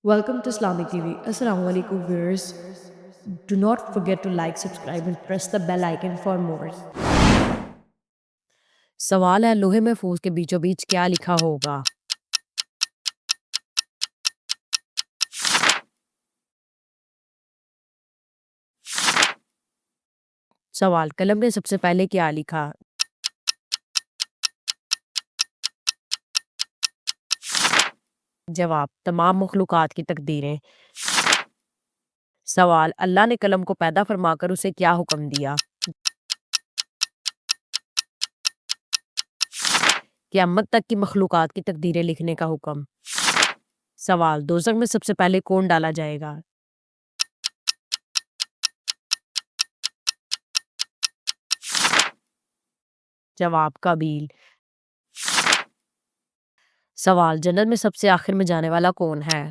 Welcome to Islamic TV. Assalamu alaikum viewers. Do not forget to like, subscribe and press the bell icon for more. سوال ہے لوح محفوظ کے بیچوں بیچ کیا لکھا ہوگا؟ سوال قلم نے سب سے پہلے کیا لکھا؟ جواب تمام مخلوقات کی تقدیریں۔ سوال اللہ نے قلم کو پیدا فرما کر اسے کیا حکم دیا؟ قیامت تک کی مخلوقات کی تقدیریں لکھنے کا حکم۔ سوال دوزخ میں سب سے پہلے کون ڈالا جائے گا؟ جواب قابیل۔ سوال جنت میں سب سے آخر میں جانے والا کون ہے؟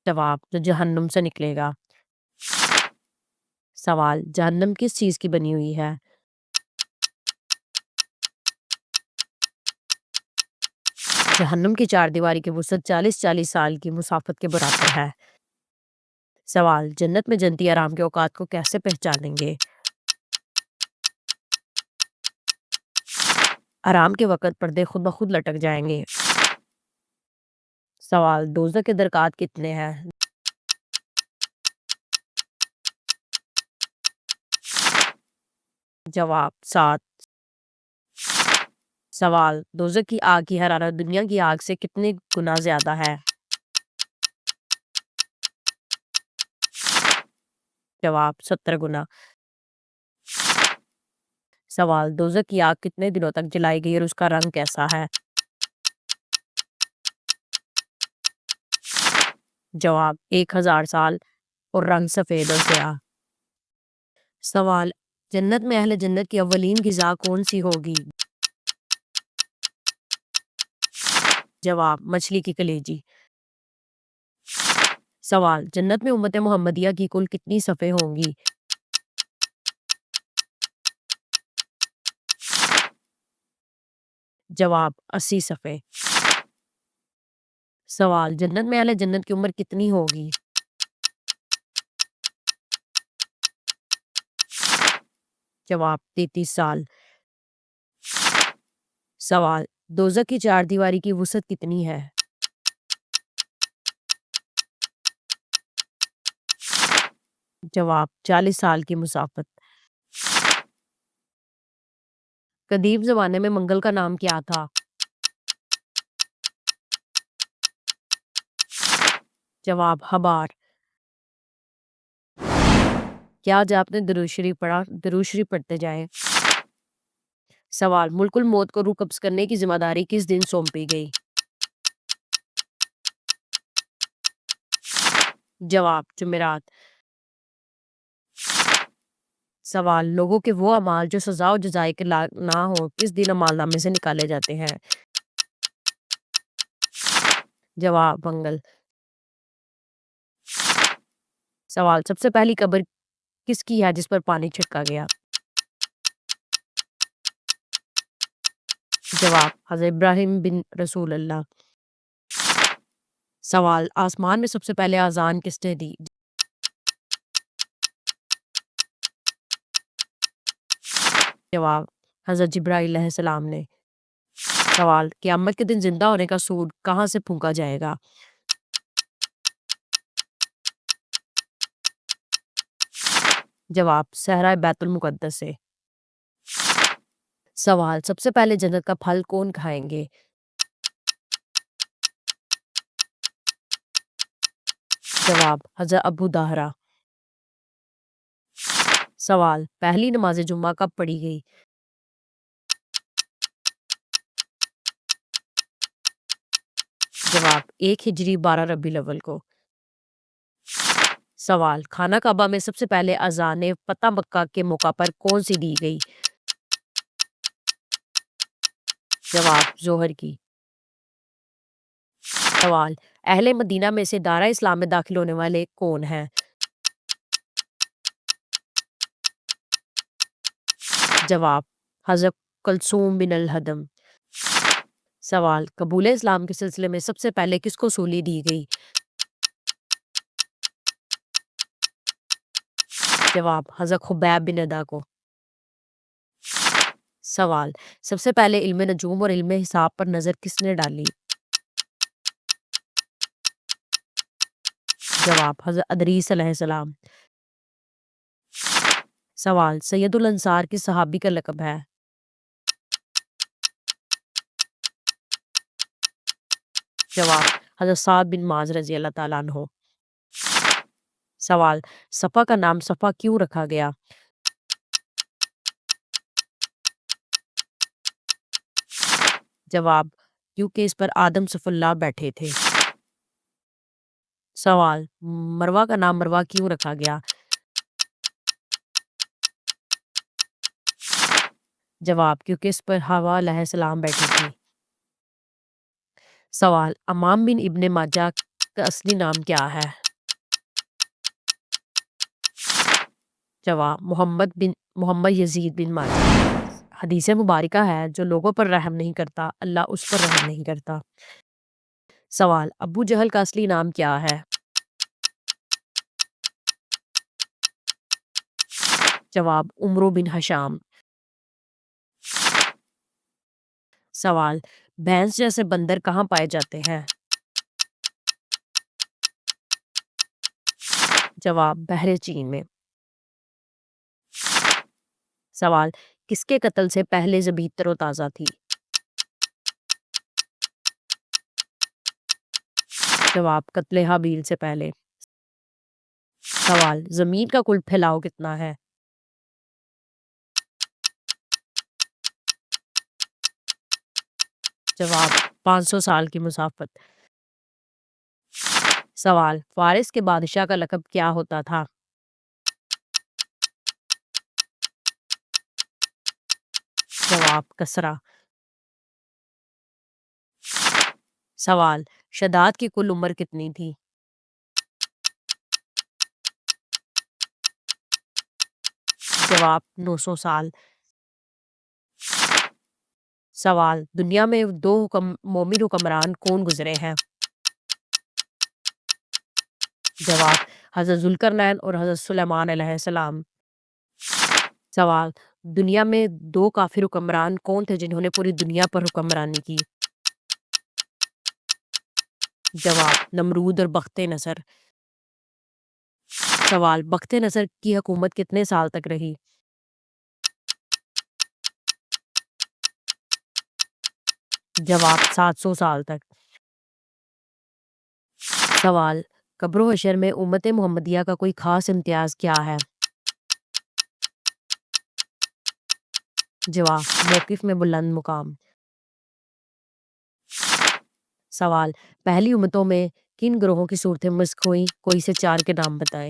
جواب جو جہنم سے نکلے گا۔ سوال جہنم کس چیز کی بنی ہوئی ہے؟ جہنم کی چار دیواری کی وسعت 40 سال کی مسافت کے برابر ہے۔ سوال جنت میں جنتی آرام کے اوقات کو کیسے پہچانیں گے؟ آرام کے وقت پردے خود بخود لٹک جائیں گے۔ سوال دوزخ کے درکات کتنے ہیں؟ جواب 7۔ سوال دوزخ کی آگ کی حرارت دنیا کی آگ سے کتنے گنا زیادہ ہے؟ جواب 70 گنا۔ سوال دوزخ کی آگ کتنے دنوں تک جلائی گئی اور اس کا رنگ کیسا ہے؟ جواب 1000 سال اور رنگ سفید اور سیاہ۔ سوال جنت میں اہل جنت کی اولین غذا کون سی ہوگی؟ جواب مچھلی کی کلیجی۔ سوال جنت میں امت محمدیہ کی کل کتنی صفیں ہوں گی؟ جواب 80 صفیں۔ سوال جنت میں اہل جنت کی عمر کتنی ہوگی؟ جواب 33 سال۔ سوال دوزخ کی چار دیواری کی وسعت کتنی ہے؟ جواب 40 سال کی مسافت۔ قدیم زمانے میں منگل کا نام کیا تھا؟ جواب حبار۔ کیا آج آپ نے درود شریف پڑھا؟ درود شریف پڑھتے جائیں۔ سوال ملک الموت کو روح قبض کرنے کی ذمہ داری کس دن سونپی گئی؟ جواب جمعرات۔ سوال لوگوں کے وہ اعمال جو سزا و جزائے کے لائق نہ ہو کس دن اعمال نامے سے نکالے جاتے ہیں؟ جواب منگل۔ سوال سب سے پہلی قبر کس کی ہے جس پر پانی چھڑکا گیا؟ جواب حضرت ابراہیم بن رسول اللہ۔ سوال آسمان میں سب سے پہلے اذان کس نے دی؟ جواب حضرت جبرائیل علیہ السلام نے۔ سوال قیامت کے دن زندہ ہونے کا سور کہاں سے پھونکا جائے گا؟ جواب صحرائے بیت المقدس سے۔ سوال سب سے پہلے جنت کا پھل کون کھائیں گے؟ جواب حضرت ابو دہرہ۔ سوال پہلی نماز جمعہ کب پڑھی گئی؟ جواب 1 ہجری 12 ربیع الاول کو۔ سوال خانہ کعبہ میں سب سے پہلے اذان فتح مکہ کے موقع پر کون سی دی گئی؟ جواب ظہر کی۔ سوال اہل مدینہ میں سے دارہ اسلام میں داخل ہونے والے کون ہیں؟ جواب حضرت کلثوم بن الہدم۔ سوال، قبول اسلام کے سلسلے میں سب سے پہلے کس کو سولی دی گئی؟ جواب، حضرت خبیب بن ادا کو۔ سوال، سب سے پہلے علم نجوم اور علم حساب پر نظر کس نے ڈالی؟ جواب، حضرت ادریس علیہ السلام۔ سوال، سید الانصار کس صحابی کا لقب ہے؟ جواب، حضرت سعد بن معاذ رضی اللہ تعالیٰ عنہ۔ سوال، صفا کا نام صفا کیوں رکھا گیا؟ جواب، کیونکہ اس پر آدم صف اللہ بیٹھے تھے۔ سوال، مروہ کا نام مروہ کیوں رکھا گیا؟ جواب، کیونکہ اس پر حوا علیہ السلام بیٹھی تھی۔ سوال، امام بن ابن ماجہ کا اصلی نام کیا ہے؟ جواب، محمد یزید بن ماجہ۔ حدیث مبارکہ ہے، جو لوگوں پر رحم نہیں کرتا اللہ اس پر رحم نہیں کرتا۔ سوال، ابو جہل کا اصلی نام کیا ہے؟ جواب، عمرو بن ہشام۔ سوال، بھینس جیسے بندر کہاں پائے جاتے ہیں؟ جواب، بحر چین میں۔ سوال، کس کے قتل سے پہلے زبید تر و تازہ تھی؟ جواب، قتل حابیل سے پہلے۔ سوال، زمین کا کل پھیلاؤ کتنا ہے؟ جواب، 500 سال کی مسافت۔ سوال، فارس کے بادشاہ کا لقب کیا ہوتا تھا؟ جواب، کسریٰ۔ سوال، شداد کی کل عمر کتنی تھی؟ جواب، 900 سال۔ سوال، دنیا میں دو مومن حکمران کون گزرے ہیں؟ جواب، حضرت ذوالقرنین اور حضرت سلیمان علیہ السلام۔ سوال، دنیا میں دو کافر حکمران کون تھے جنہوں نے پوری دنیا پر حکمرانی کی؟ جواب، نمرود اور بخت نصر۔ سوال، بخت نصر کی حکومت کتنے سال تک رہی؟ جواب، 700 سال تک۔ سوال، قبر و حشر میں امت محمدیہ کا کوئی خاص امتیاز کیا ہے؟ جواب، موقف میں بلند مقام۔ سوال، پہلی امتوں میں کن گروہوں کی صورتیں مسخ ہوئیں؟ کوئی سے 4 کے نام بتائیں۔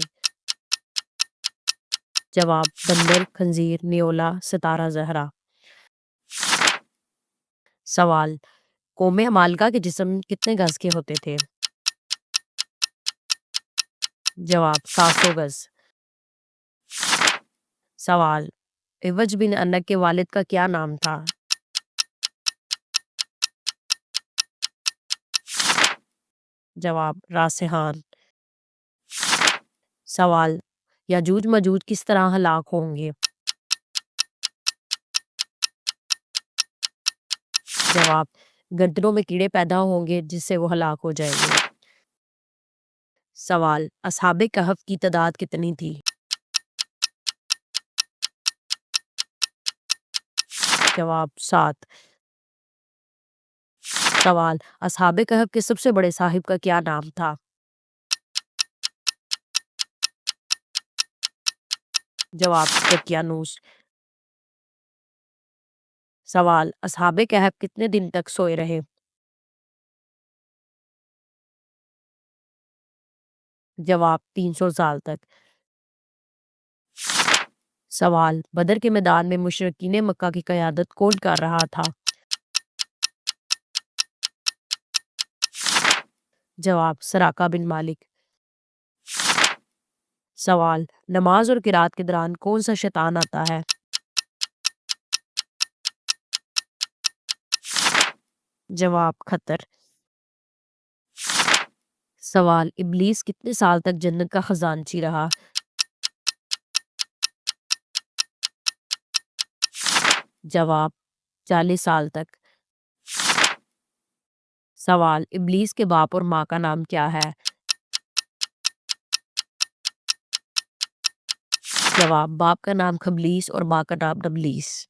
جواب، بندر، خنزیر، نیولا، ستارہ زہرا۔ سوال، قوم عمالقہ کے جسم کتنے گز کے ہوتے تھے؟ جواب، 700 گز۔ سوال، عوج بن انق کے والد کا کیا نام تھا؟ جواب، راسحان۔ سوال، یاجوج ماجوج کس طرح ہلاک ہوں گے؟ جواب، گردنوں میں کیڑے پیدا ہوں گے جس سے وہ ہلاک ہو جائیں گے۔ سوال، اصحاب کہف کی تعداد کتنی تھی؟ جواب، 7۔ سوال، اصحاب کہف کے سب سے بڑے صاحب کا کیا نام تھا؟ جواب، دقیانوس۔ سوال، اصحاب کہف کتنے دن تک سوئے رہے؟ جواب، 300 سال تک۔ سوال، بدر کے میدان میں مشرکین مکہ کی قیادت کون کر رہا تھا؟ جواب، سراقہ بن مالک۔ سوال، نماز اور قرات کے دوران کون سا شیطان آتا ہے؟ جواب خطر۔ سوال ابلیس کتنے سال تک جنت کا خزانچی رہا؟ جواب 40 سال تک۔ سوال ابلیس کے باپ اور ماں کا نام کیا ہے؟ جواب باپ کا نام خبلیس اور ماں کا نام نبلیس۔